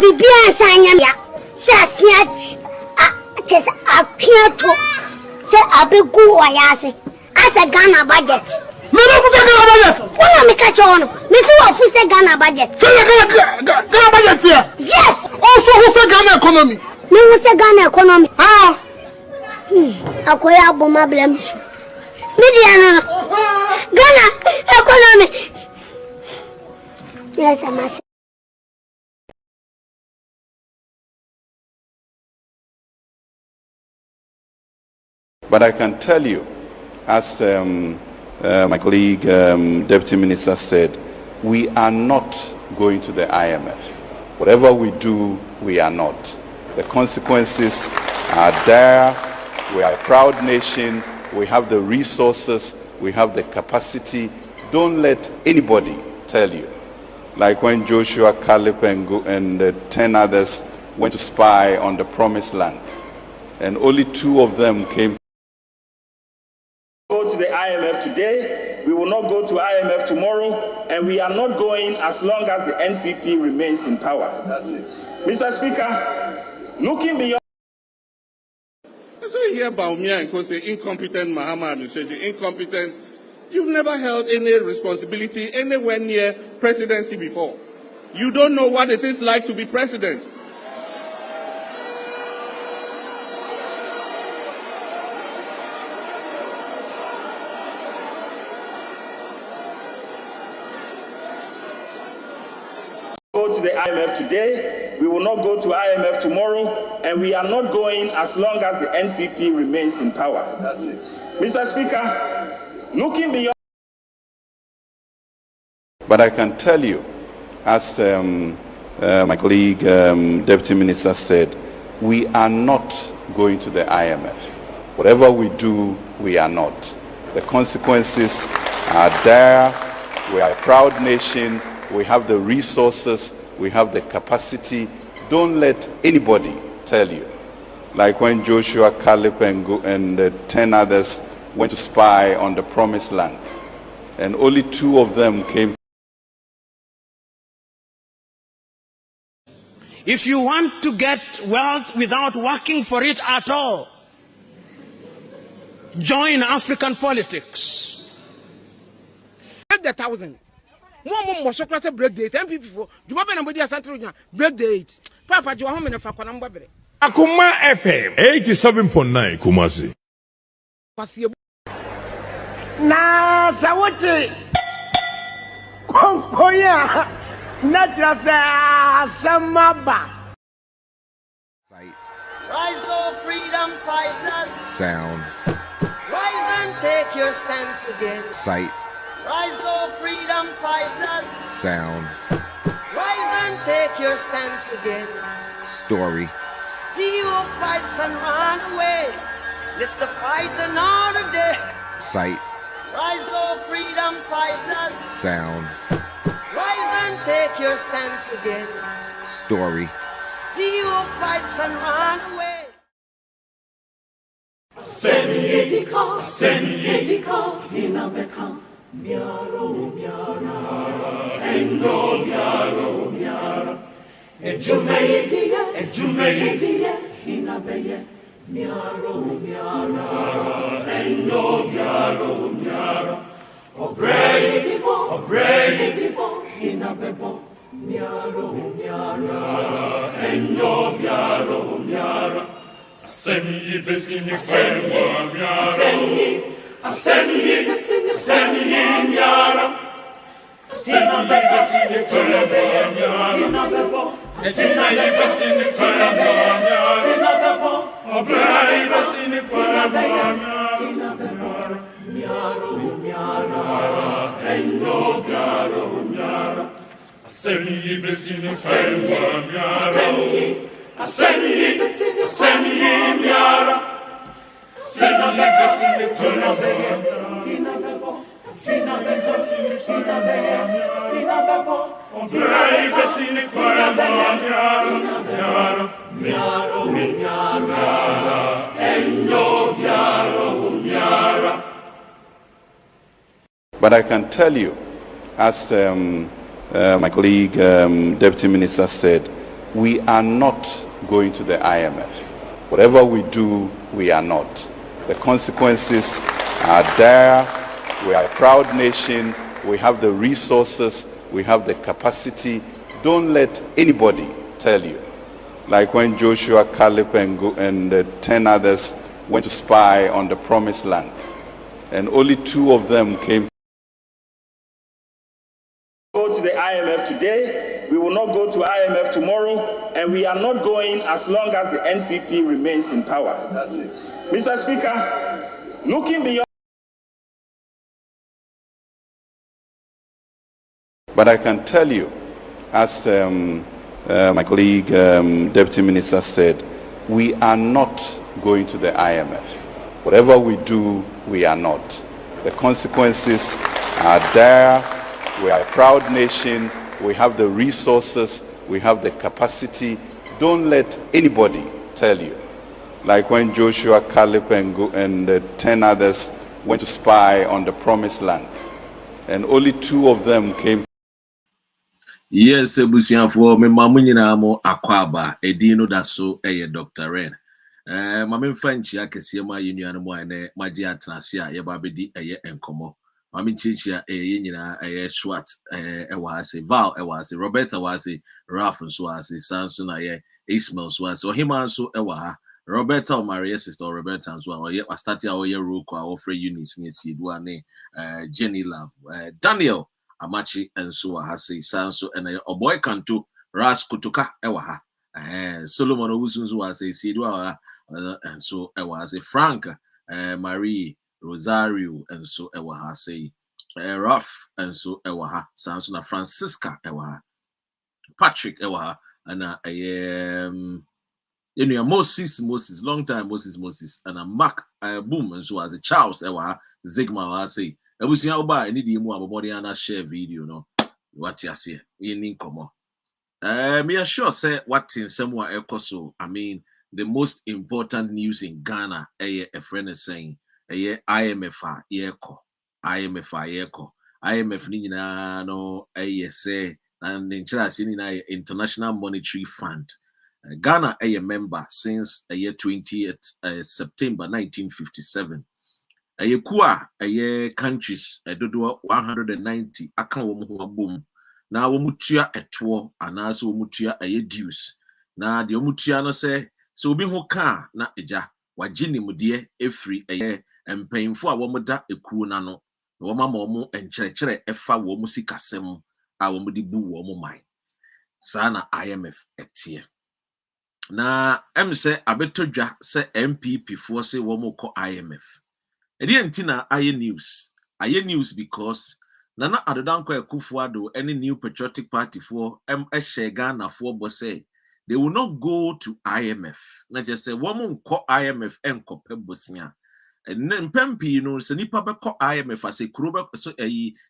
bibia sanya ya sasiach just appear to say abegu wayase as a Ghana budget. Me no go Ghana budget. Wona me catch on. Me say what say Ghana budget. Say Ghana budget here. Yes. Also who say Ghana economy? Me who say Ghana economy. Ah. Akoya boma blem. Mediana. Ghana economy. Yes, I must. But I can tell you, as my colleague, Deputy Minister said, we are not going to the IMF. Whatever we do, we are not. The consequences are there. We are a proud nation. We have the resources. We have the capacity. Don't let anybody tell you. Like when Joshua, Caleb, and 10 others went to spy on the promised land, and only 2 of them came. Go to the IMF today, we will not go to IMF tomorrow, and we are not going as long as the NPP remains in power. Mr. Speaker, looking beyond... I say here Baumia and say incompetent Mahama administration, incompetent. You've never held any responsibility anywhere near presidency before. You don't know what it is like to be president. Go to the IMF today, we will not go to IMF tomorrow, and we are not going as long as the NPP remains in power. Mr. Speaker, looking beyond... But I can tell you, as my colleague, Deputy Minister said, we are not going to the IMF. Whatever we do, we are not. The consequences are there. We are a proud nation. We have the resources. We have the capacity. Don't let anybody tell you. Like when Joshua, Caleb, and 10 others went to spy on the promised land, and only 2 of them came. If you want to get wealth without working for it at all, join African politics. Break the 1,000. More chocolate break date. MPP for Juma Nambodi Santonia break date. Papa Johan and Fakonamba. Akuma FM 87.9 Kumasi. Na Sawochi Konkoya Natrasa Samaba. Rise, oh freedom fighters. Sound. Rise and take your stance again. Sight. Rise, oh freedom fighters. Sound. Rise and take your stance again. Story. See who fights and run away. Let's the fight another day. Sight. Rise, oh freedom fighters. Sound. Rise and take your stance again. Story. See who fights and run away. Seniedika, inabeka, miaro, endo, miaro, ejumeidia, inabeye, miaro, endo, miaro, obredibo, inabebo, miaro, endo, miaro. Asemi besini kwemba miara. Asemi miara. Asemi besini kwemba miara. Asemi besini kwemba miara. Obrai besini kwemba miara. Miara. Endo miara. Asemi besini kwemba miara. Asemi miara. Sina besini kwemba miara. Obrai besini kwemba miara. Endo miara. But I can tell you, as my colleague, Deputy Minister said, We are not going to the IMF. Whatever we do, we are not. The consequences are dire. We are a proud nation. We have the resources. We have the capacity. Don't let anybody tell you. Like when Joshua, Caleb, and 10 others went to spy on the promised land, and only 2 of them came. Go to the IMF today, we will not go to IMF tomorrow, and we are not going as long as the NPP remains in power. Mr. Speaker, looking beyond. But I can tell you, as my colleague, Deputy Minister said, we are not going to the IMF. Whatever we do, we are not. The consequences are dire. We are a proud nation. We have the resources. We have the capacity. Don't let anybody tell you. Like when Joshua, Caleb, and 10 others went to spy on the promised land, and only 2 of them came. Yes, Busian for me, Mamunamo Aquaba, Edino Daso, Dr. Ren. Mammy French, Yakasiama Union, Magia Trasia, Yababidi, Encomo. Mammy Chicha, a Schwat, was a Val, was a Roberta, was a Raffles, was a Sanson, Ismail, was so him also, Roberta, Maria sister, Roberta as well. I started our year rook, our free units in Sidwane, Jenny Love, Daniel. Amachi and so hasi sanso and a boy can do ras kutuka ewaha Solomon Owusunzu was a sidwa and so I was a Frank Marie Rosario and so ewaha say Ruff and so ewaha sanso na Francisca ewaha Patrick ewaha and Moses, long time Moses, and a Mark boom, and so as a Charles Ewa, Zigma, I say, I wish you buy any more body and share video, no. What you say, in common. Me sure say what in somewhere echo. I mean, the most important news in Ghana, a friend is saying, IMF, IMF, Nina, no, say, and in International Monetary Fund. Ghana a member since the year 20th September 1957. A year countries a dodo 190 aka wo boom. Na wo mutua eto anaso wo mutua a dues. Na de wo mutua no say so obi ho ka na eja wagye nimude efri empanyimfo a wo muda ekuo na no. Na wo mama wo enkyerɛkyerɛ efa wo mu sikasɛm a wo mu de bu wo mu man. Saa na IMF etie. Na say abetodwa say MPP for say womoko IMF. Edientina aye news because Nana Adodankwa Akufo-Addo any new patriotic party for Ghana for say they will not go to IMF. Na just say womoko IMF enko pebosia. And then Pempi, se nipa beko IMF as a kuro so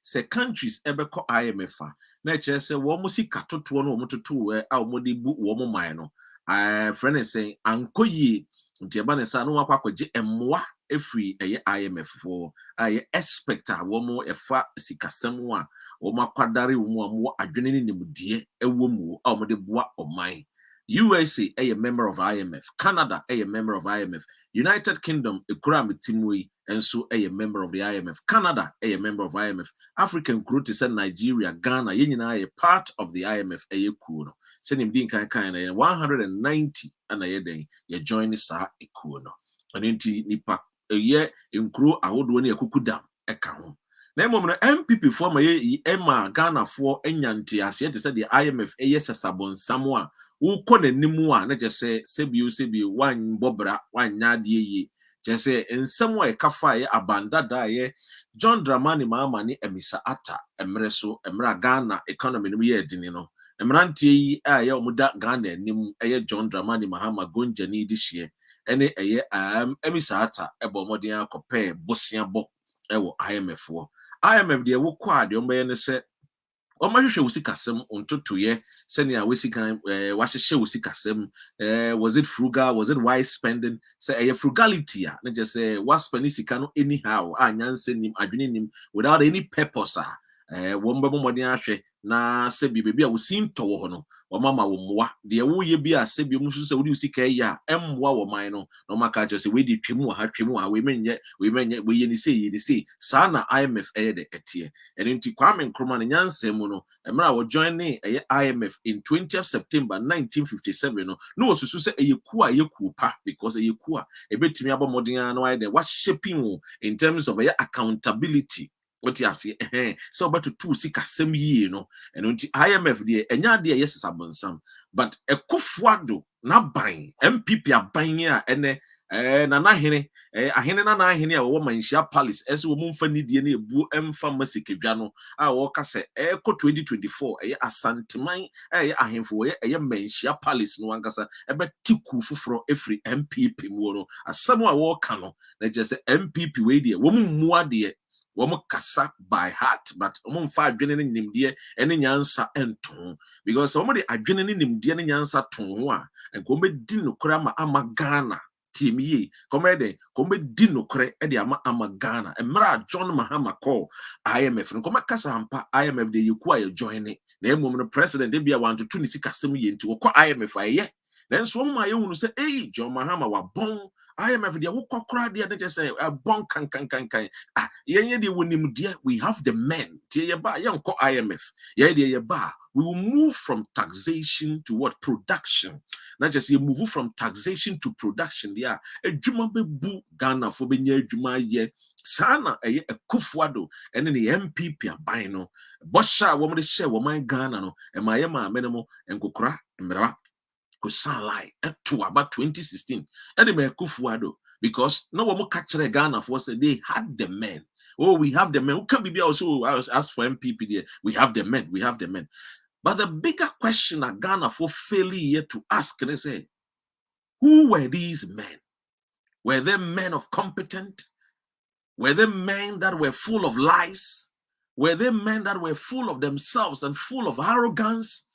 se countries ebeko IMF. Na just say womusi katoto no mototo a womode bu womo man no. Friend is saying, Uncle ye, Jabane Sanu Wapaji, and moi, a free IMF for I expect a woman a fat sikasamwa, or my quadari more adrenaline in the dear, a woman, or the bois of mine. USA, a member of IMF, Canada, a member of IMF, United Kingdom, a Kurami Timui, and so a member of the IMF, Canada, a member of IMF, African Crutis and Nigeria, Ghana, a part of the IMF, a kuno. Send him being kind 190 and a day, you join the Sa a kuno. And into Nipa a year in crew, I would win a kukudam, a count. Name moment MPP for my Emma Ghana for Enyanti as yet said the IMF a yes as sabon Samoa who con a nimua, not just say Sebu one bobra, one yadi just say in some way kafa abanda daye John Dramani Mamani emisa ata emreso emra Ghana economy no ye dinino emranti ya muda Ghana nim John Dramani Mahama gonjani this year any emisa ata ebo modern compare bosia bo ewo IMF for IMF de wo kwa de ombe ne se o ma hwehwe usikasem ontotoye senia wesikan wahyehe usikasem was it frugal, was it wise spending say frugality na just say was spending sika no anyhow anyanse nim adwene nim without any purpose wo mbebo modern ahwe na sebi bebi a wosin to wo no wo mama wo moa de wo ye bi a sebi mu so se wo di sika ya emmoa wo man no no maka jo se we di twemu ha we menye we ye ni sei saa na IMF de etie eno nti Kwame Nkrumah nyanse mu no emra wo join ne IMF in 20th September 1957 no susu se eyeku a yeku pa because eyeku a ebetimi abomodin na why de what shaping in terms of accountability. What you see, so about to see Kasem ye, and until IMF the enya de yes sabonsam, but a kufuado na buying MPP a buying ya and na hene a hene na hene a woman share palace as woman fanny de bu pharmacy kedwano a woka se 2024 asanteman ahemfo menshia palace no ankasa ebe tiku fufuro every MPP mu no asem a woka no na just MPP we de wo mu ade womo kasa by heart but womo fa adwene ne nimde ene nyansa enton because womo de adwene ne nimde ne nyansa ton ho a enko medi nokora ma ama Ghana timiye komede di nokore e de ama Ghana emra John Mahama call IMF no kasa hampa IMF de yeku a join ne na emom no president e bia want to ni sikasem ye nti wo IMF aye na nso womo aye hunu se John Mahama wa bon IMF de wo kokora de just say bon kan yenye de wonim de we have the men tie ye ba ye nko IMF ye de ye ba we will move from taxation to what production not just you move from taxation to production there adwuma bebu Ghana for benya adwuma ye sana eye Akufuado ene ne MPP aban no bosha wo de share wo man Ghana no e ma ye ma menemo enkokora mmerwa kusalai to about 2016 and me Akufuado because no one catch Ghana for say they had the men. Oh, we have the men. Who can be also ask for MPP there? We have the men. But the bigger question that Ghana for failure to ask, and they say, who were these men? Were they men of competent? Were they men that were full of lies? Were they men that were full of themselves and full of arrogance?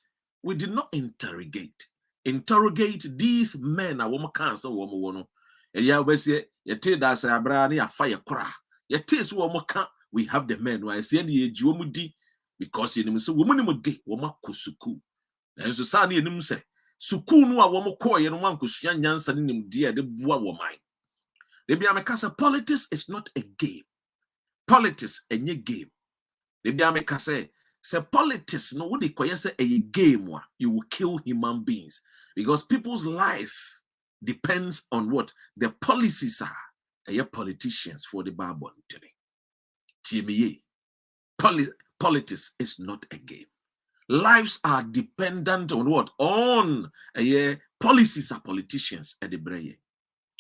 We did not interrogate these men. A woman can't say woman wono. And yeah, we say you take that say abrani a fire kra. You taste woman can. We have the men. Why say the ejumudi because you know so woman mu di woman kusuku. And so sa ni nim say suku no a woman ko ye no man kusua nyansa ni nim di e de bua woman. They be amekasa politics is not a game. Politics enye game. They be amekasa say politics no would require say a game where you will kill human beings because people's life depends on what the policies are. Politicians for the Bible today. TME. Politics is not a game. Lives are dependent on what? On policies are politicians at the brain.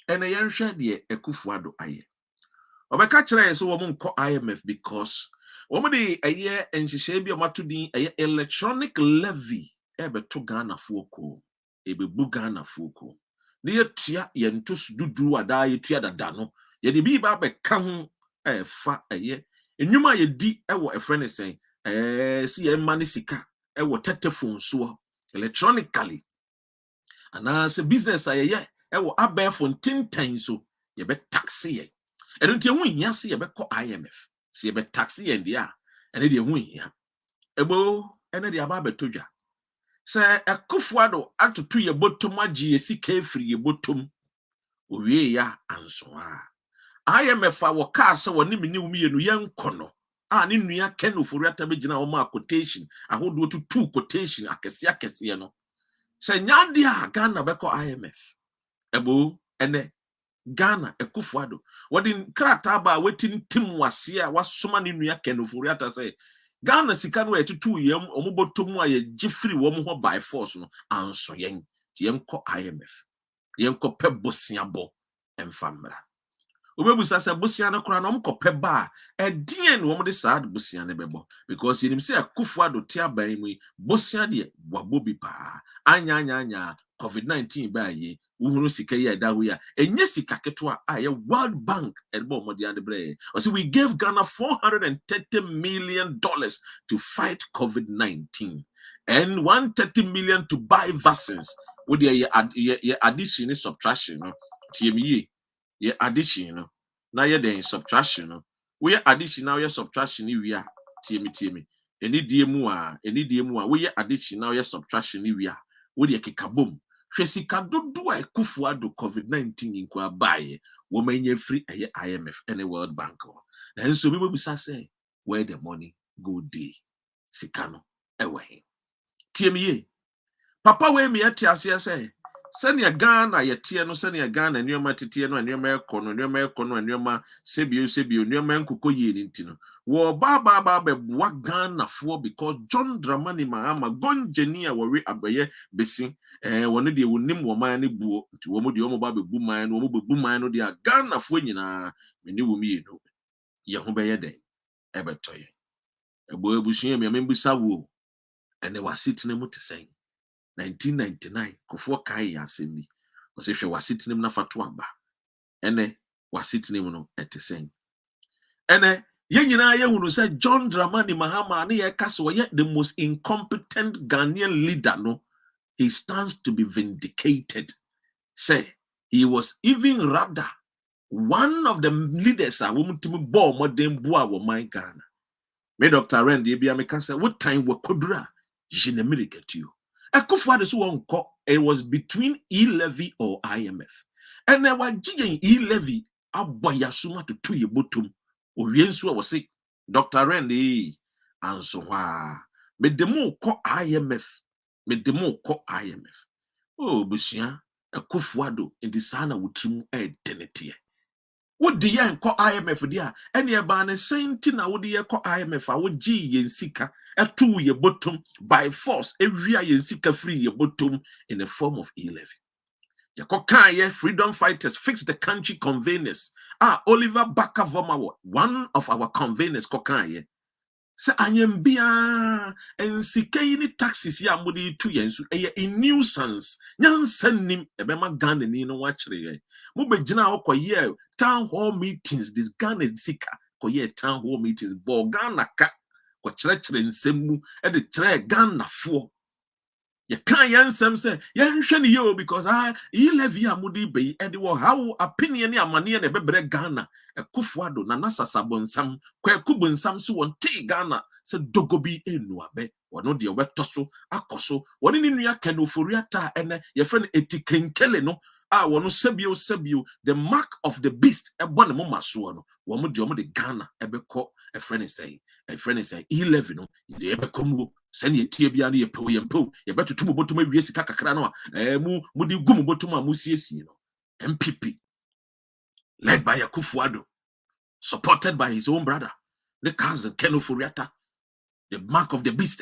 And I share the Akufuado aye. Obeka chere so wo nko IMF because womde aye enhihye bi omatodin aye electronic levy to Ghana fuoko ebebu Ghana fuoko ne yetua yentos dudu ada yetua dada no ye de bi ba beka ho fa aye enwuma ye di ewo efrene sen si ye mane sika ewo telephone so electronically ana se business aye ewo abefo tintan so ye be taxi ye eno ntia hu hia se ye be ko IMF se ye be taxi ye ndia ene de hu hia ebo ene de aba betodwa se Akufuado atoto ye botom agi ye sika efiri ye botom owie ya anso IMF a wo ka se wo ne mini wumi enu ye nkono a ne nua Ken Oforiata begina wo ma quotation ahodo to two quotation akese no se nyade a Ghana be ko IMF ebo ene Ghana Akufuado wadin krata ba wetin tim wase a wasoma ne nua Ken Oforiata say Ghana sika no etutu yem omobotom a ye gifiri wo mo ho by force no anso yen ti yenko IMF yenko pe bosiabo emfamra obebusa se bosia no kora no mkope ba edien wo mo de sad bosia ne bebo because yenim se Akufuado ti aban mu bosia de wabobi pa anya COVID-19 ba ye uhuru sika ye da ho ya enye sika ketwa aye World Bank edbo mo de bre o we gave Ghana $430 million to fight COVID-19 and $130 million to buy vaccines with ye addition and subtraction no TME ye addition no na ye den subtraction no we addition now ye subtraction we are TME Any DMU, we addition now, yes, subtraction, we are, with your kikabum. Shesika do a Kufuado COVID-19 in Kwabaye, woman ye free a IMF, any World Bank. And so we will say, where the money go day. Sikano, away. TME. Papa, we me at say. Send your gun, I no send your gun, and your matitiano, and your mercono, and your ma sebio, and your man kuko ye intino. War baba what gun a four because John Dramani Mahama, Gon Genia, worry abaye, besing, and one of the unim womani boo, to womo the omobabe booman, womo booman, or the gun of winina, when you will me, no. Yahobey day, ever toy. A boy bushing me a member sawu, and they were sitting in to say. 1999 kofo kai asemi was if you was sitting him na fatuaba ene was sitting him no etesen ene ye nyina ye hunu say John Dramani Mahama na ye kaso ye the most incompetent Ghanaian leader no he stands to be vindicated say he was even rather one of the leaders a wo mutimi bo modern bua wo man Ghana me Dr. Randy bia me kasa what time we kodura je ne mirike you. It was between E-levy or IMF. And I was jigging E-levy aboyasuma to 2 year bottom. Oriensu was sick. Dr. Randy and so me demo ko IMF. Me demo ko IMF. Oh, Bushia, a kufuado in the sana wutimu tenety. What the yan call IMF dear? Any abane saying tina would ye call IMF? I would G yen sika a 2 year bottom by force every year sika free your bottom in the form of E-levy. Ya kokaye freedom fighters fix the country conveners. Oliver Bakavoma, one of our conveners kokaye. Say anyem bia and sikeni taxis ya mudi 2 years a nuisance nyan senim ebema Ghana ni no wachre mo begina okoye town hall meetings this Ghana sika koye town hall meetings bo Ghana ka ko kire nsemu e de kire Ghana fo ye kan yansem say ye hwe ne yo because E-levy amudi be e de wo how opinion ni amane na bebre Ghana Kufuado na nasasabonsam kwekubonsam so won te Ghana se dogobi enuabe wono de wetoso akoso woni ni nua kanoforiata ene ye friend etikenkele no wono sebio the mark of the beast ebone mo maso no wo mo de Ghana ebekọ a friend say E-levy no de ebekomu send ye tie bia na ye pew ye betutu mo botum awie sika kakra no mu di gum botum amusiesie no MPP led by Kufuado, supported by his own brother, the cousin Ken Oforiatta, the mark of the beast,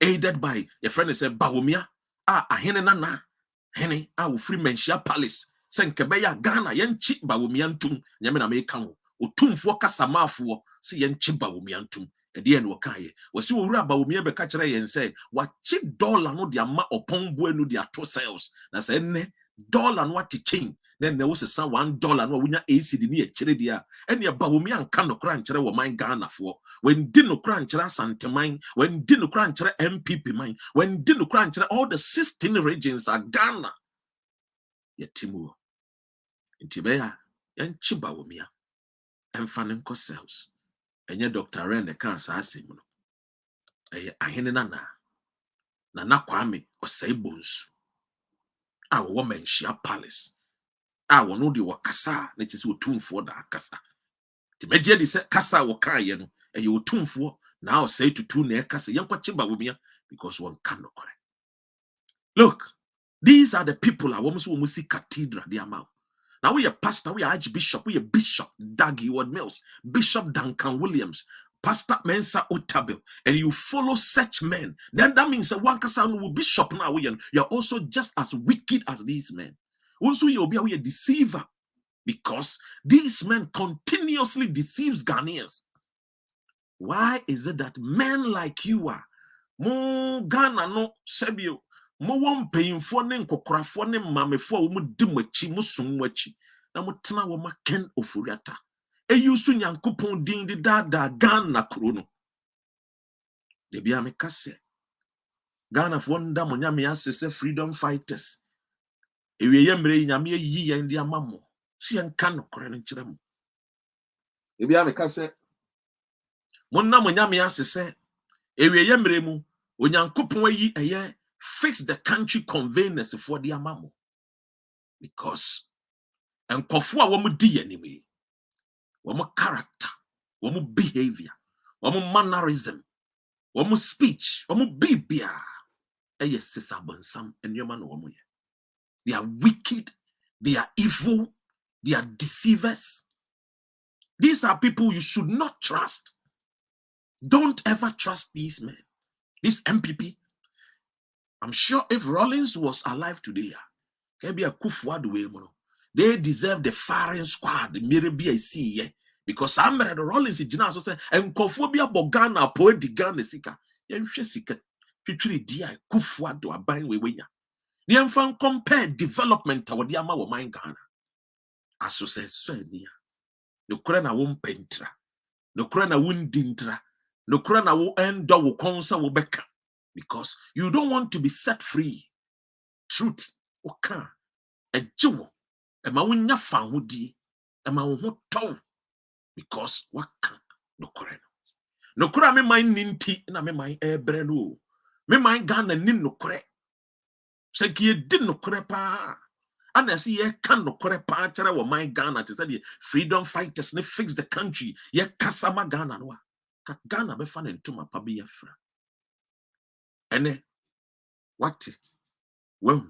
aided by a friend said Bawumia, ahene nana, hene, free menshia palace, Senkebeya Ghana, yen chip Bawumiantum, Yamina Mekano, Utum for Casamafu, see yen chip Bawumiantum, and the end wakaye, was you Bawumia Becatcher and say, what chip dollar no diama upon bueno dia 2 cells, that's ene. $1 and what to change. Then there was a $1 no winya AC near Cheredia. And your Bawumi and Kano Cruncher were mine Ghana for. When Dino Cruncher Santa mine, when Dino Cruncher MPP mine, when Dino Cruncher all the 16 regions are Ghana. Yet Timu. In Tibea, and Chibawumia, and Fanenco cells. And your Dr. Ren the cancer Asimono. A henana. Nana Kwame or say bones. Our woman share palace. Our no de wakasa, that is what tomb for the kasa. The major said kasa wakayeno, and you tomb for now say to 2 near kasa young chiba with me because one cannot correct. Look, these are the people I almost will see cathedral, the amount. Now we are pastor, we are archbishop, we are bishop Daggy Ward Mills, Bishop Duncan Williams, Pastor Mensa Otabil, and you follow such men, then that means that one person will bishop now. You're also just as wicked as these men. Also, you'll be a deceiver because these men continuously deceives Ghanaians. Why is it that men like you are more Ghana no sebio? Mo won paying for ne nkokrafo ne mamefo wo mu dimachi musumwachi na mutena wo maken Oforiatta eyusu nyankopon din di dada Ghana krono de bia me kase Ghana fo nda mo nyame asese freedom fighters ewie yemre nyame yi yen di amamo si en kan nokore no kire mo de bia me kase mo na mo nyame asese Ewe yemremu, onyankopon yi eye fix the country convenience for the amamo. Because and kofua womu di anyway. Womu character, womu behavior, womu mannerism, womu speech, womu bibia. Eye sisabonsam and yoman womu. They are wicked, they are evil, they are deceivers. These are people you should not trust. Don't ever trust these men. This MPP. I'm sure if Rollins was alive today, they deserve the firing squad. Maybe I see because I'm the Rollins in so say and Kophobia Bogana po di Ghana sika. Sika picture dia Kufuado aban wewenya. Niamfan compare development to the ama wo man Ghana. Aso say so nia. No kura na wo mpentra. No kura na wo ndintra. No kura na wo endo wo konsa wo beka. Because you don't want to be set free. Truth oka a jew e ma wonya fa hodi e ma wo ho tow because waka no kura no kura me man ninti na me man ebre no me man Ghana nin no kura se ki di no kura pa ana si ye kan no kura pa kere wo man Ghana te say the freedom fighters ne fix the country ye kasama Ghana no ka Ghana be fa na ntoma pa be ye fra ene what well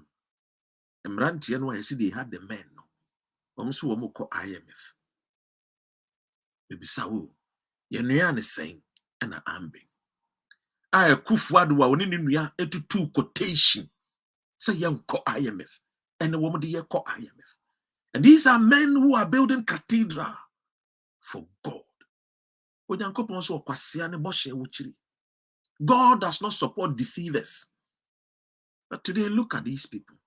Emranti and why see they had the men no almost woman call IMF maybe saw ye saying and a ambing I kufuadu wa woni nua etutu quotation say young call IMF and the woman the call IMF and these are men who are building cathedral for God. God does not support deceivers. But today look at these people.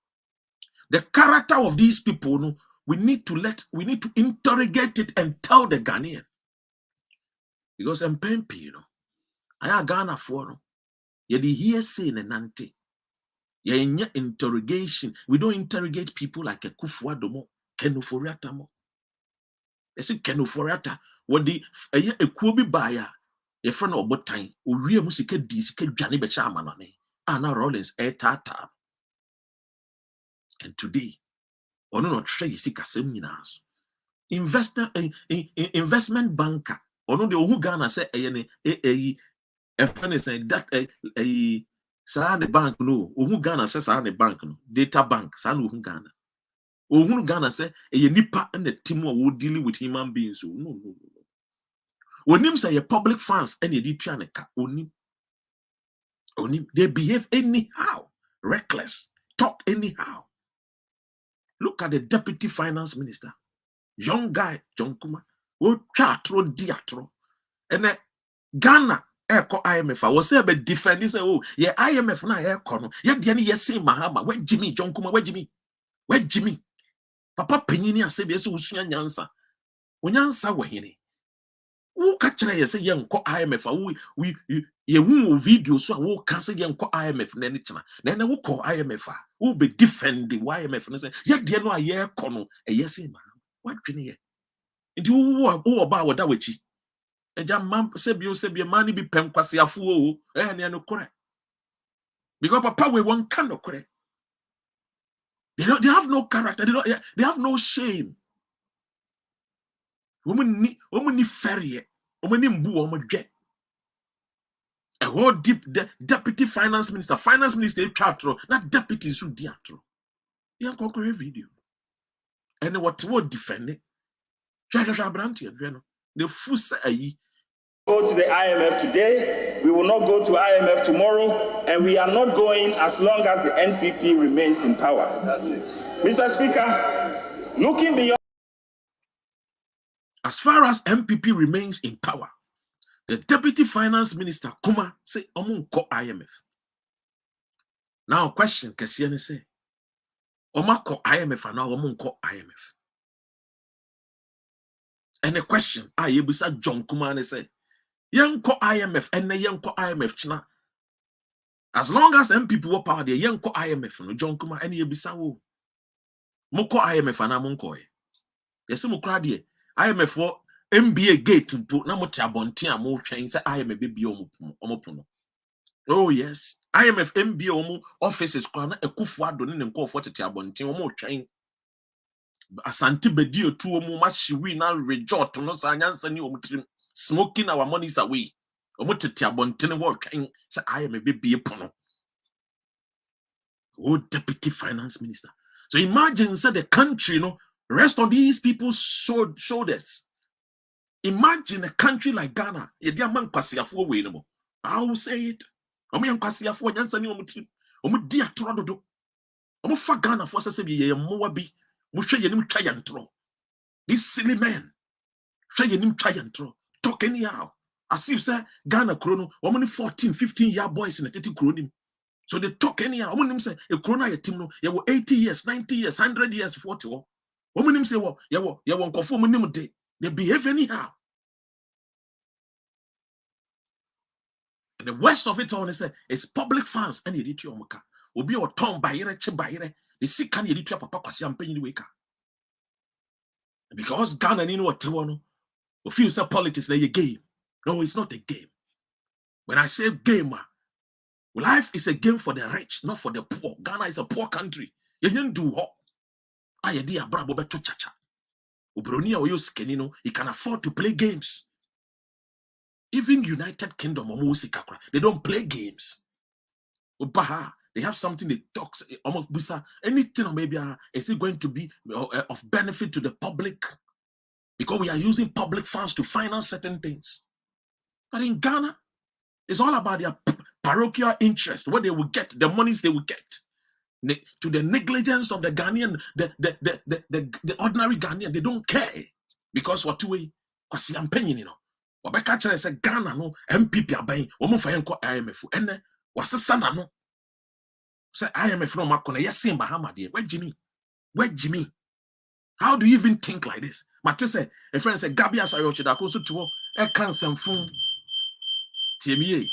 The character of these people, no, we need to interrogate it and tell the Ghanaian. Because MPP, you know, I Ghana for no, you hear saying an anti. You interrogation. We don't interrogate people like a Kufuado mo, Kenuforiata mo. You see Kenuforiata, what the a kubi buyer, a friend of what time, or real music disc, Johnny Bechamanane, Anna Rollins, a tata. And today, or not trade seminars. Investor, investment banker, or no, the who Ghana say a friend is that a Sahane bank, no, who Ghana says Sahane bank, no, data bank, Sanu Ghana. Or who Ghana say a nipa and the team will deal with human beings. No. When him say a public funds and a ditrianica, only they behave anyhow, reckless, talk anyhow. Look at the deputy finance minister, young guy, John Kuma, who chatro diatro. And Ghana, Echo IMF, I was able to defend this. Oh, yeah, IMF na Echo. Yeah, the yes, say Mahama, where Jimmy, John Kuma, where Jimmy? Papa Penini, I say, yes, Nyansa. Unyansa, where he who catch I say, young IMF, we video so I will cancel young IMF, then I will call IMF, who be defending IMF, and say, yeah, dear, no, a year corner, a yes, man. What can you? And you about what that which a jam man said you say your money be penquasia fool, and no correct. Because Papa, we one cannot correct. They have no character, they have no shame. Woman ni ferry, woman ni mbu, woman jet. A whole deputy finance minister chatro, not deputies who diatro. You can conquer a video. And what defend it? The full say go to the IMF today, we will not go to IMF tomorrow, and we are not going as long as the NPP remains in power. Mr. Speaker, looking beyond. As far as MPP remains in power, the deputy finance minister, Kuma, say, Omun ko IMF. Now, question, Kesiane say, Oma ko IMF, and now Omun ko IMF. And the question, Ayebisa John Kuma, say, Young ko IMF, and the young ko IMF, china. As long as MPP were power, the young ko IMF, no John Kuma, and Yebisa wo. Moko IMF, and Amonko. Yes, Mokradi, IMF for MBA gate to put Namocha Bontia more trains. I am a baby omopuno. Oh yes, IMF MBO offices kwana ekufu ado ne nkofo tete abonten omo twan asante bedio tu omo machiwi na rejort no sanyansa ni omo trim smoking our monies away omo tete abonten wo twan say IMF bebie pono. Oh, deputy finance minister. So imagine say the country rest on these people's shoulders. Imagine a country like Ghana. I will say it. Ghana for these silly men talk anyhow. As if say Ghana chrono, 14, 15-year boys in a 30 chronim. So they talk anyhow. Women say a corona a team no, you were 80 years, 90 years, 100 years, 40. Women say, well, you won't conform minimum day. They behave anyhow. And the worst of it all is it's public funds and you did your moka. Will be your tongue by here, the sick can you your papa champagne wake. Because Ghana you know what no. If you say politics like a game. No, it's not a game. When I say gamer, life is a game for the rich, not for the poor. Ghana is a poor country. You didn't do what? I idea brabo beto chacha. Ubronia or use kenino, he can afford to play games. Even United Kingdom or Musikakra, they don't play games. Ubaha, they have something they talk almost bisa anything maybe is it going to be of benefit to the public? Because we are using public funds to finance certain things. But in Ghana, it's all about their parochial interest, what they will get, the monies they will get, to the negligence of the Ghanaian, the ordinary Ghanaian. They don't care because what way? Because I'm paying, Wabeka chere say Ghana no MPP aban, woman fa yenko IMF. Ene wasesa na no. Say IMF no makona yesin Bahama de. Where Jimmy? How do you even think like this? Mate say a friend say Gabi Asayochi da ko so tuwo e kan samfun. Tiemiye.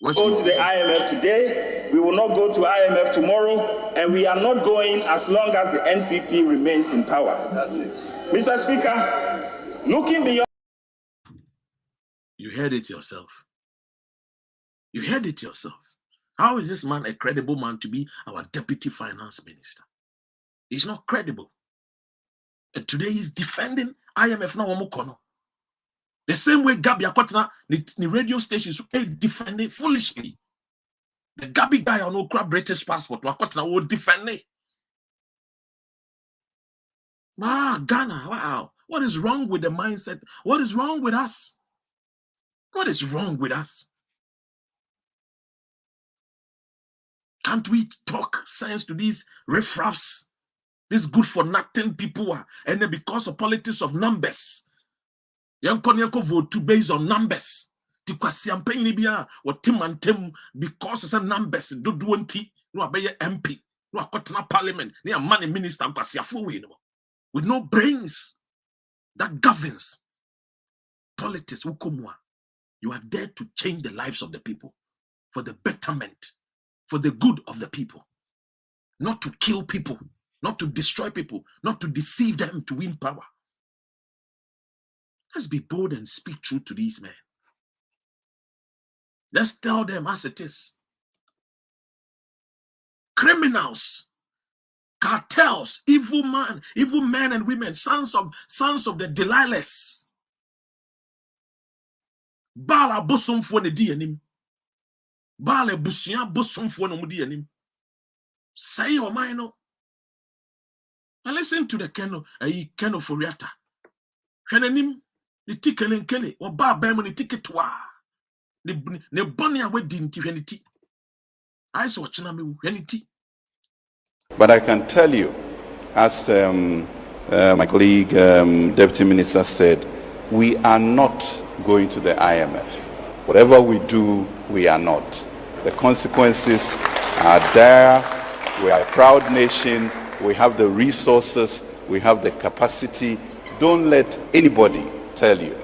Go to the IMF today, we will not go to IMF tomorrow, and we are not going as long as the NPP remains in power. Mr. Speaker, looking beyond... You heard it yourself. You heard it yourself. How is this man a credible man to be our deputy finance minister? He's not credible. And today he's defending IMF now Omukono. The same way Gabi Akwatana, the radio stations defending foolishly. The Gabi guy on no British passport, Akwatana will defend it. Ghana, wow. What is wrong with the mindset? What is wrong with us? What is wrong with us? Can't we talk sense to these riffraffs? These good-for-nothing people are, and then because of politics of numbers, Yanko vote based on numbers. What Tim and Tim because it's a numbers do no abeye MP no akotena parliament near money minister with no brains that governs politics. You are there to change the lives of the people for the betterment, for the good of the people, not to kill people, not to destroy people, not to deceive them to win power. Let's be bold and speak truth to these men. Let's tell them as it is. Criminals, cartels, evil men and women, sons of the Delilahs. Bala bosom for the dianim. Bala busian bosom for no dianim. Say your mind. And listen to the Keno Foriata. Kenanim. The ticket and Kelly, or bar bam the ticket to the bunny away didn't humanity. I saw Chinami humanity. But I can tell you, as my colleague, Deputy Minister said, we are not going to the IMF. Whatever we do, we are not. The consequences are there. We are a proud nation. We have the resources. We have the capacity. Don't let anybody tell you,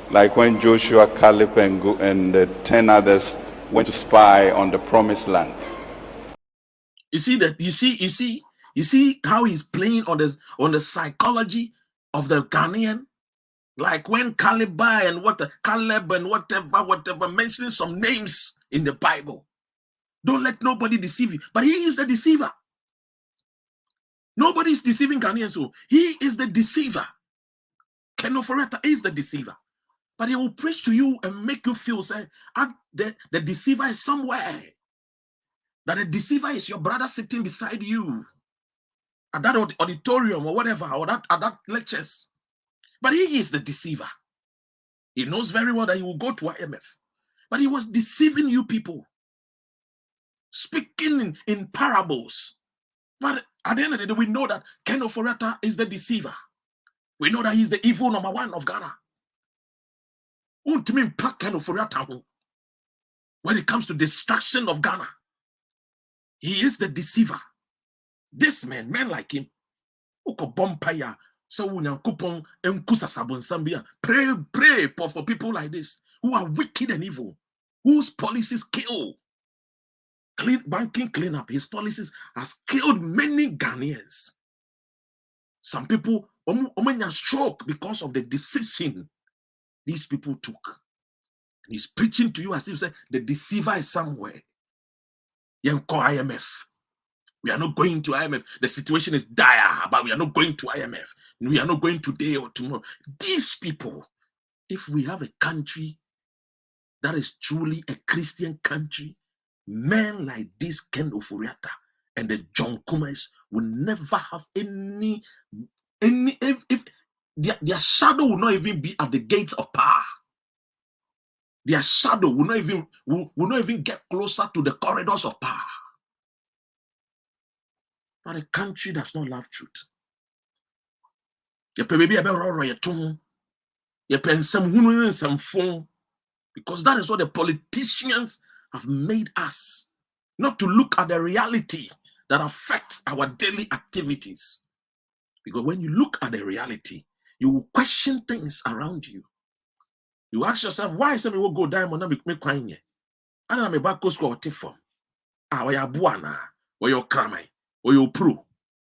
like when Joshua, Caleb, and 10 others went to spy on the promised land. You see that? You see how he's playing on the psychology of the Ghanaian. Like when Caleb and whatever, mentioning some names in the Bible. Don't let nobody deceive you. But he is the deceiver. Nobody is deceiving Ghanaians. So he is the deceiver. Ken Ofori-Atta is the deceiver. But he will preach to you and make you feel, say, the deceiver is somewhere. That the deceiver is your brother sitting beside you at that auditorium or whatever, or at that lectures. But he is the deceiver. He knows very well that he will go to IMF. But he was deceiving you people. Speaking in parables. But at the end of the day, we know that Ken Ofori-Atta is the deceiver. We know that he's the evil number one of Ghana. When it comes to destruction of Ghana, he is the deceiver. This men like him, pray for people like this who are wicked and evil, whose policies kill. Banking cleanup, his policies has killed many Ghanaians. Some people are stroke because of the decision these people took. And he's preaching to you as if say the deceiver is somewhere. IMF. We are not going to IMF. The situation is dire, but we are not going to IMF. We are not going today or tomorrow. These people, if we have a country that is truly a Christian country, men like this Ken Ofori-Atta and the John Kumais will never have any if their shadow will not even be at the gates of power. Their shadow will not even get closer to the corridors of power. But a country does not love truth. Because that is what the politicians have made us. Not to look at the reality that affects our daily activities. Because when you look at the reality, you will question things around you. You ask yourself, why some people go diamond and make crying? And I'm about to go to form. Where you buana, where you cramai, where you pro,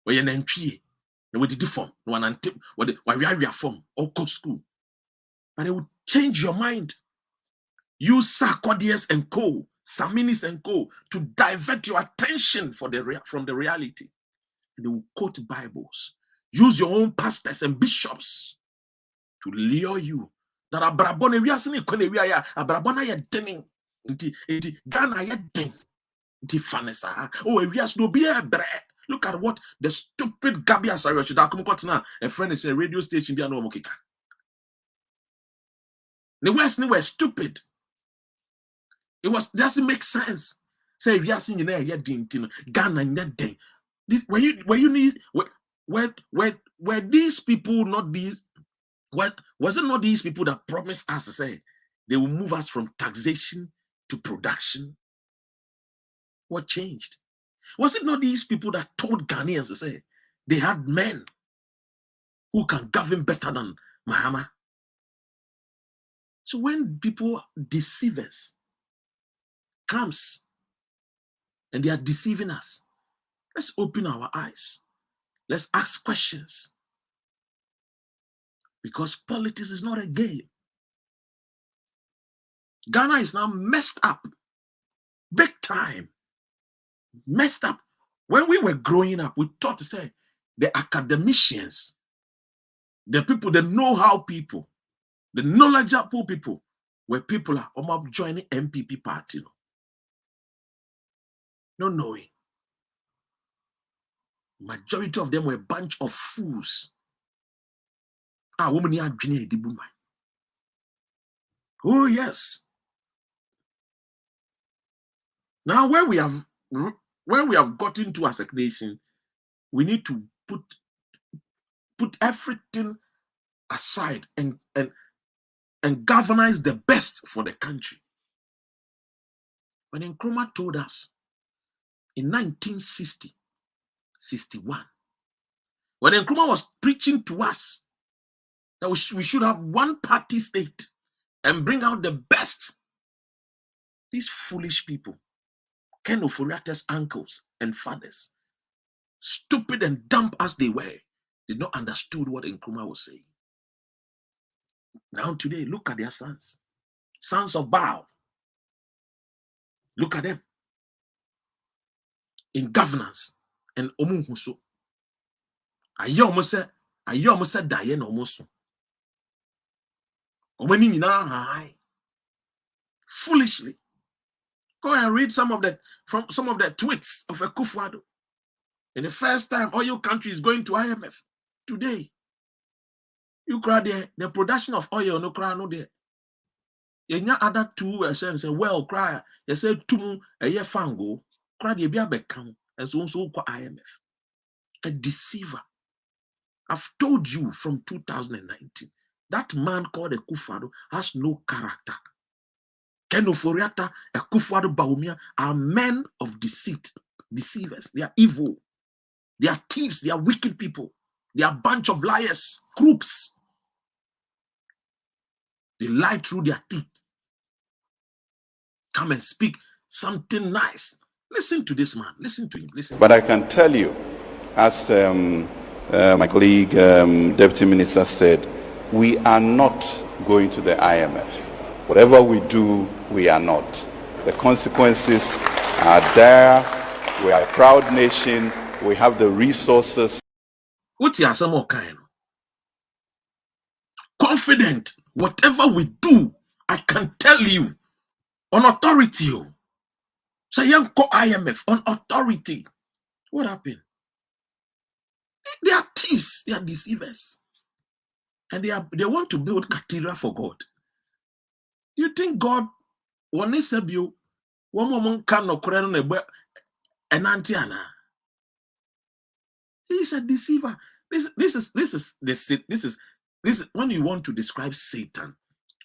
where you nantwie, where you deform, where you form, or go school. And it will change your mind. Use Sarkodie and co, Saminis and co, to divert your attention from the reality. And they will quote Bibles. Use your own pastors and bishops to lure you. That abrabone we asini kone we aya abrabona ya deni inti Ghana ya den inti fanesa. Oh we as no be a bre. Look at what the stupid Gabi Asari should have come now. A friend is a radio station be no mokika. The West were stupid. It doesn't make sense. Say we are seeing in there ya den Ghana ya den. Were these people not these? Was it not these people that promised us to say they will move us from taxation to production? What changed? Was it not these people that told Ghanaians to say they had men who can govern better than Mahama? So when people deceivers comes and they are deceiving us, let's open our eyes. Let's ask questions. Because politics is not a game. Ghana is now messed up. Big time. Messed up. When we were growing up, we thought to say the academicians, the people, the know-how people, the knowledgeable people, were people are joining Npp party. No knowing. Majority of them were a bunch of fools. Oh yes. Now where we have gotten to as a nation, we need to put everything aside and galvanize the best for the country. When Nkrumah told us in 1961, when Nkrumah was preaching to us that we should have one party state and bring out the best, these foolish people, Ken Ofori-Atta's uncles and fathers, stupid and dumb as they were, did not understand what Nkrumah was saying. Now today, look at their sons. Sons of Baal. Look at them. In governance. And omunhuso. I almost said Diane almost. Foolishly. Go and read some of the tweets of Akufo-Addo. In the first time oil country is going to IMF today. You cry there, the production of oil no cry no there. You other two say well cry. You say two a year fango cry the be become and so IMF. A deceiver. I've told you from 2019 that man called Akufo-Addo has no character. Ken Ofori-Atta, Akufo-Addo, Bawumia are men of deceit, deceivers. They are evil. They are thieves. They are wicked people. They are a bunch of liars, crooks. They lie through their teeth. Come and speak something nice. Listen to this man. Listen to him. Listen. But I can tell you, as my colleague, Deputy Minister said, we are not going to the IMF. Whatever we do, we are not. The consequences are there. We are a proud nation. We have the resources. What is some kind? Confident. Whatever we do, I can tell you on authority. So young call IMF on authority. What happened? They are thieves. They are deceivers, and they want to build cathedral for God. You think God when they say you one moment can no correct an antiana? He's a deceiver. This is when you want to describe Satan.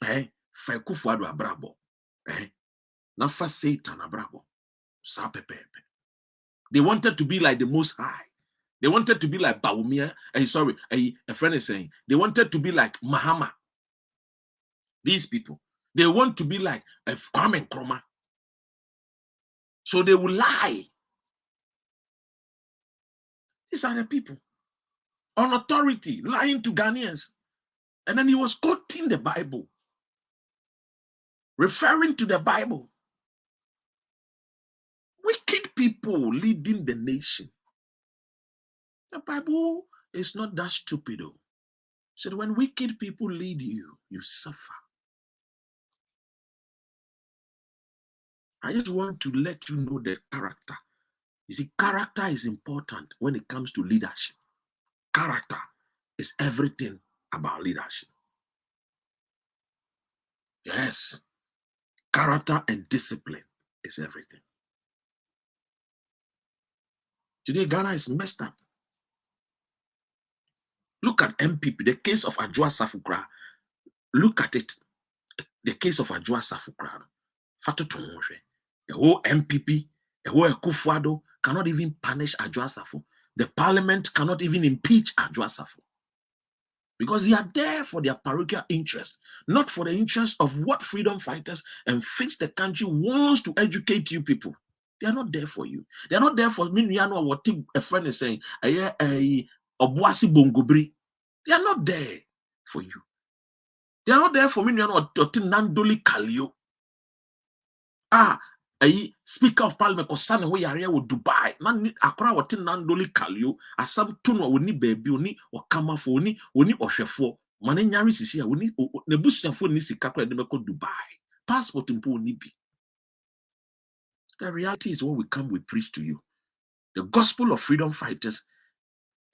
Akufo-Addo abrabo. Not for Satan abrabo. Sapepepe. They wanted to be like the Most High. They wanted to be like Bawumia. A friend is saying they wanted to be like Muhammad. These people. They want to be like Kwame Nkrumah. So they will lie. These are the people. On authority, lying to Ghanaians. And then he was quoting the Bible. Referring to the Bible. Wicked people leading the nation. The Bible is not that stupid, though. So when wicked people lead you, you suffer. I just want to let you know the character. You see, character is important when it comes to leadership. Character is everything about leadership. Yes. Character and discipline is everything. Today, Ghana is messed up. Look at MPP, the case of Addo Safukra. Look at it. The case of Addo Safukra. The whole MPP, the whole Akufo-Addo cannot even punish Addo Safukra. The parliament cannot even impeach Addo Safukra. Because they are there for their parochial interest, not for the interest of what freedom fighters and fix the country wants to educate you people. They are not there for you. They are not there for me. You know what a friend is saying. Obuasi Bongobri. They are not there for you. They are not there for me. You know what Nandoli Kalio. Speaker of Parliament Kosana we are with Dubai. Nani akora what Nandoli Kalio. Asam tuno we ni baby oni or kamafoni oni or shefo. Mane nyari sisi we ni nebusu phone ni sikakra demeko Dubai. Passport impo ni bi. The reality is when we come, we preach to you. The gospel of freedom fighters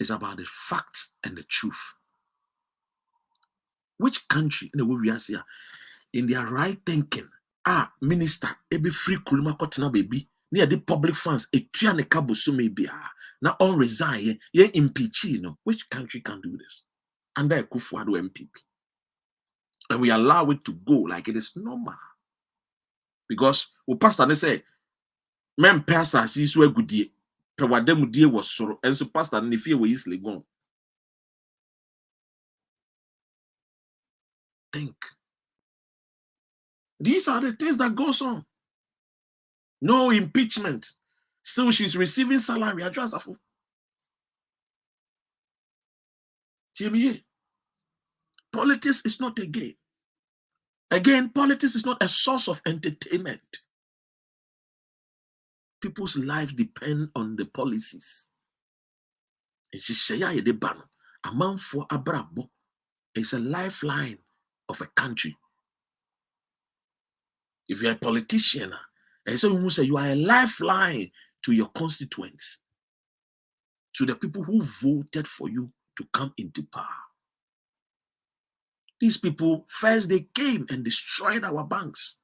is about the facts and the truth. Which country in the way we are here, in their right thinking, minister, be free kurima kotena baby, near the public funds, a tiane kabo so maybe now on resign, ye impeach, which country can do this? Under Akufo-Addo MPP. And we allow it to go like it is normal. Because we pastor and say, men pass as is where good ye. Pewademu die was sorrow, and so pastor and if you were easily gone. Think. These are the things that goes on. No impeachment. Still, she's receiving salary. Politics is not a game. Again, politics is not a source of entertainment. People's lives depend on the policies. It's a lifeline of a country. If you're a politician, and so you say you are a lifeline to your constituents, to the people who voted for you to come into power. These people, first they came and destroyed our banks,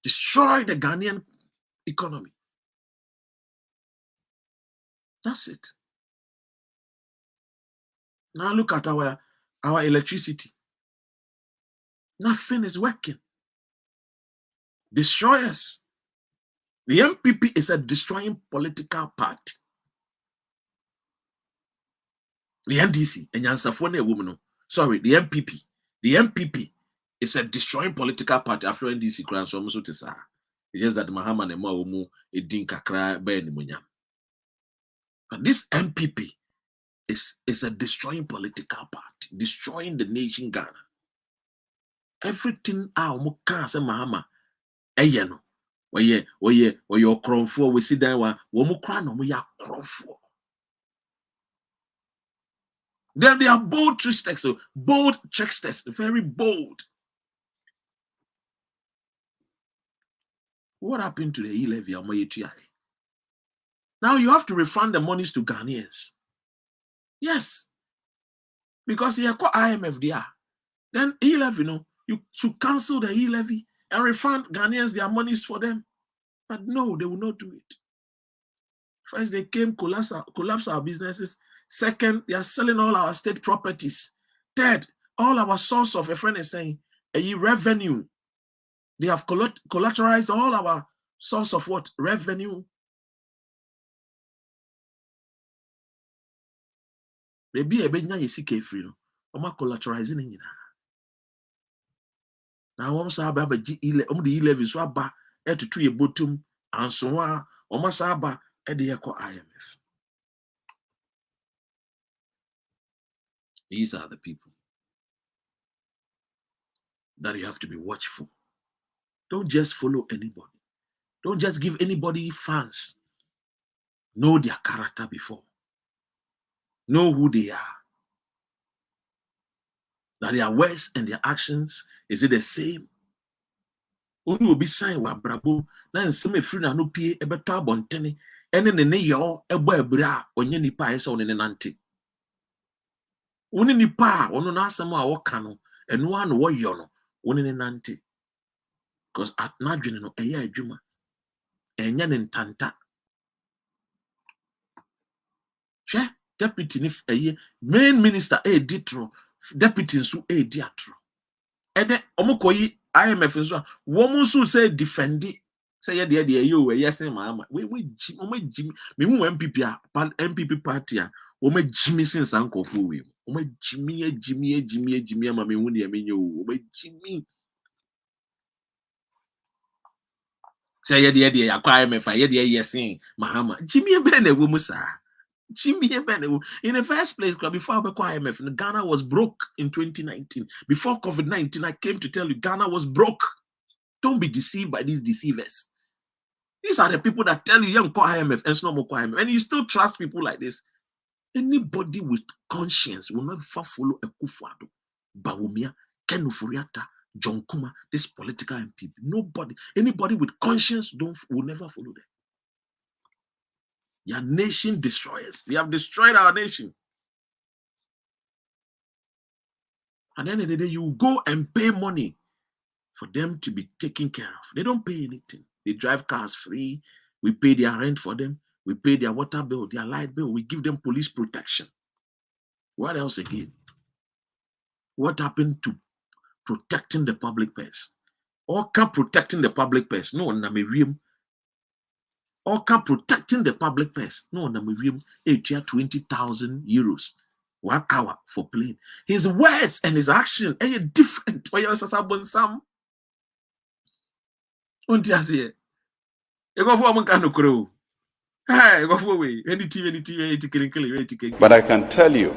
destroyed the Ghanaian economy. That's it. Now look at our electricity. Nothing is working. Destroyers. The NPP is a destroying political party. The NDC, sorry, the MPP. The MPP is a destroying political party after NDC crowns from Sotesa. It's just that Mahama and Maumu a dinkakra benyam. But this MPP is a destroying political party, destroying the nation Ghana. Everything our cancer Mahama, Ayano, where you're crawling for, we sit down, we are crawling for. Then they are bold tricksters, so bold tricksters, very bold. What happened to the e-levy? Now you have to refund the monies to Ghanaians. Yes. Because you got IMF there. Then e-levy, you should cancel the e-levy and refund Ghanaians their monies for them. But no, they will not do it. First, they came collapse our businesses. Second, they are selling all our state properties. Third, all our source of, a friend is saying, revenue. They have collateralized all our source of what? Revenue. Maybe a bit now you see free. I'm collateralizing in now. I'm sorry about the e-levy so about to 2 year bottom and so on. I'm sorry about the IMF. These are the people that you have to be watchful. Don't just follow anybody. Don't just give anybody fans. Know their character before. Know who they are. That their words and their actions, is it the same? Only will be signed with Brabo. Now, some free no pay a better bontene. And then the yo a boy bra on any pies on an auntie. Only ni pa, ono na sama wakano, and one warrior, one in an auntie. Because at Nadrin, a year juma, and yan in Tanta. She, deputy, if a year, main minister a ditro, deputy so a diatro. And then Omokoyi IMF is one woman should say defend it. Say yeah, dear, you were yes, mama. We Jimmy, me MPP party, we Jimmy since Uncle Fu. Jimmy, mammy, Winnie, I mean, you, Jimmy. Say, yeah, dear, acquire me for yes, Mahama. Jimmy Benne, Wumusa. Jimmy Benne. In the first place, before I acquire IMF, Ghana was broke in 2019. Before COVID-19, I came to tell you Ghana was broke. Don't be deceived by these deceivers. These are the people that tell you, young call IMF and no more call IMF. And you still trust people like this. Anybody with conscience will never follow a Kufuado, Bawumia, Ken Ufuriata, John Kuma, this political MP. Nobody, anybody with conscience will never follow them. They are nation destroyers. They have destroyed our nation. At the end of the day, you go and pay money for them to be taken care of. They don't pay anything. They drive cars free. We pay their rent for them. We pay their water bill, their light bill. We give them police protection. What else again? What happened to protecting the public purse? Or can protecting the public purse? No, Namirium. Or can protecting the public purse? No, Namirium. 20,000 euros. 1 hour for playing. His words and his action are different. Why you Sam? You go for a kind of crew. Hey, go for away. Any TV, But I can tell you,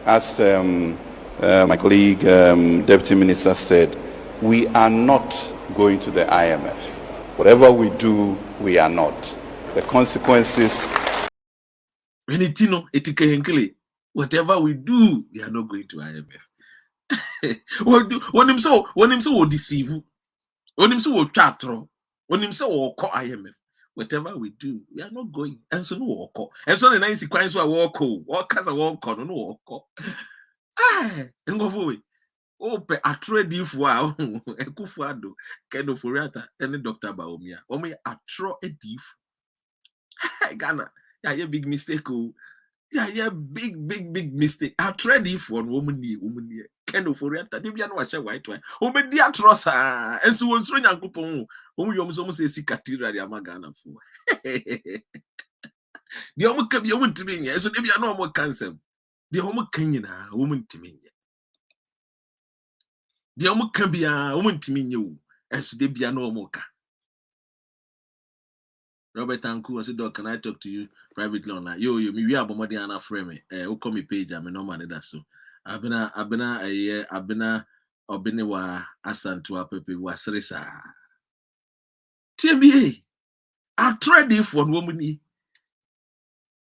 as my colleague, Deputy Minister said, we are not going to the IMF. Whatever we do, we are not. The consequences. Whatever we do, we are not going to IMF. When him so deceive, when him so chatro, when him so call IMF. Whatever we do, we are not going. And so no walk. And so the nice sequence will walk. Walk as a walk on no walk. Ah, and go for it. Oh, a trade if wow, a kufado, Kendo Furiata, and the Dr. Baumia. Oh, me a tro a diff. Ghana, yeah, big mistake. Yeah, big mistake. A trade if one woman, Kendo Furiata, they be an watch a white one. Oh, but dear Trossa, and so on, swing and coupon. Oh, you almost say Sikatira, the Amagana for. The Homo can be a woman to me, so they be a normal cancer. The Homo Kenyan, woman to me. The Homo can be a woman to me, you, as they be a normal car. Robert Anku, I said, Doc, can I talk to you privately on that? Yo, we are Bomadiana frame. Who call me page? I'm no man that so. I've been a Obenewa Asantua Pepe was Resa. TMA, I tried it for woman.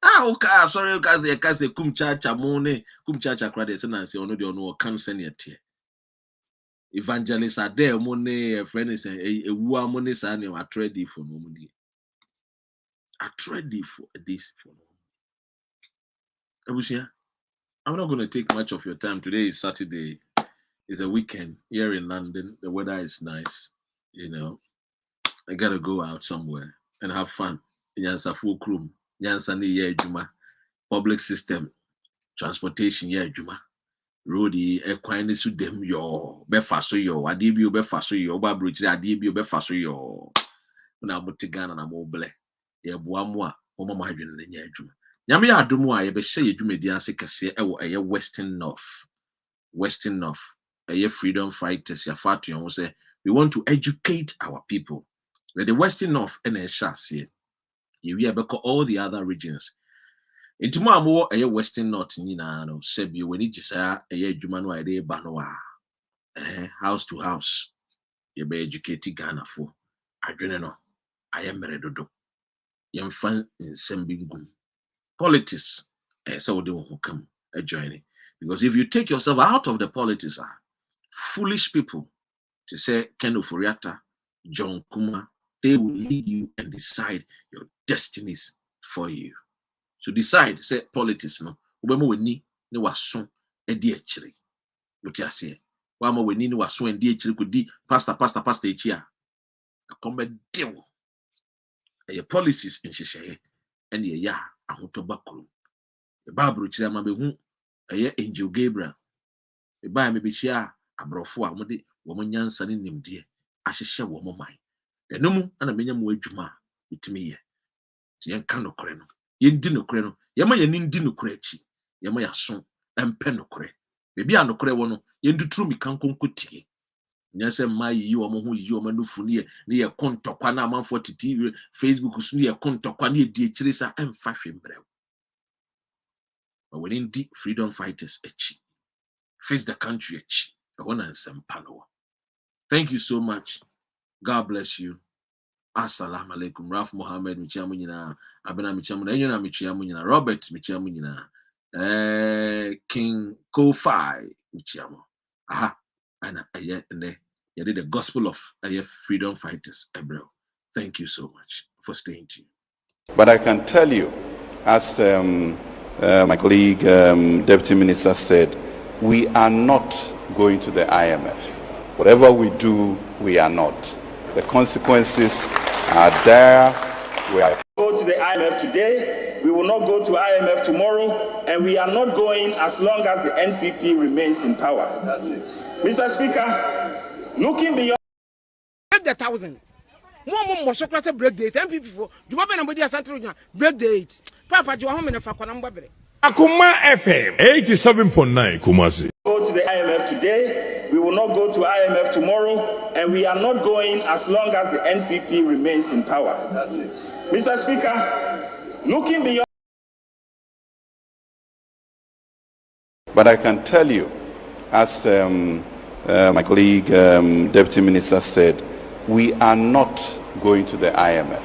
Ah, okay, sorry, because they can say Kumchacha Mone, Kumchacha credits and I say, no, they no cancer yet. Evangelists are there, money, a friend is a woman is a trade it for woman. I tried it for this for Abusia. I'm not going to take much of your time. Today is Saturday. It's a weekend here in London. The weather is nice. You know, I gotta go out somewhere and have fun. Yansa full crew. Yansa ni ye juma. Public system. Transportation ye juma. Roadie equine su dem yo. Befaso yo. Adibio befaso yo. Babruchi adibio befaso yo. Una mutigana na mobile. Ye buamwa. Oma mahadwene na nye juma. Nyame ya adomu a ye be hye dwumedi ase kese ewo eye Western North eye freedom fighters ya fatu yon say we want to educate our people. The Western North and a shase we abeko all the other regions. Intimo amwo eye Western North nyina no sebi weni gisa eye adwuma no ade ba no house to house ye be educate Ghana for adwene no aye meredodo yemfa nsem bingum. Politics, so they won't come joining. Because if you take yourself out of the politics, foolish people to say Kendo Furiata, John Kuma, they will lead you and decide your destinies for you. So decide, say politics, no. Ubemo weni ni wason edi echiri. But ya say, wama weni ni wason edi echiri kudi pastor echia. A combat deal. Your policies in Shishaye and ye ya. Ahotobakuru. The Bible chira mabehu eye Angel Gabriel. The Bible me be chia abrofo amode wo nyansa ne nimde ahyehye wo man. Enum ana menya mo adwuma bitimi ye. Ti yen ka nokore no. Yen di nokore no. Yema ye ni ndi nokore achi. Yema ya so empe nokore. Bebi anokore wo no yen duturu mi kankonkotie. Nyase mai yi wo mo hu yi wo manufu ne ye kontokwa na amanfo TV Facebook so ne ye kontokwa ne di echire sa emfa hwembrɛ. But we need deep freedom fighters echi. Face the country echi. Thank you so much. God bless you. Assalamu alaikum. Raf Mohammed michiamu nyina. Abena michiamu na enyona michiamu nyina. Robert michiamu nyina. King Ko-Fi michiamu. Aha. And you did the gospel of freedom fighters, Ebro. Thank you so much for staying tuned. But I can tell you, as my colleague, Deputy Minister said, we are not going to the IMF. Whatever we do, we are not. The consequences are there. We are go to the IMF today. We will not go to IMF tomorrow, and we are not going as long as the NPP remains in power. Mr. Speaker, looking beyond the 1,000. More so class break date. NPP for Juma Ben Ambodi Asantro break date. Papa Joa home in a Fakwanamba. Akuma FM 87.9 Kumasi. Go to the IMF today. We will not go to IMF tomorrow, and we are not going as long as the NPP remains in power. Mr. Speaker, looking beyond But I can tell you, as my colleague, Deputy Minister said, we are not going to the IMF.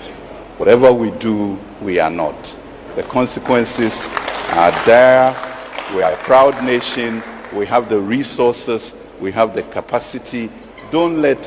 Whatever we do, we are not. The consequences are there. We are a proud nation. We have the resources. We have the capacity. Don't let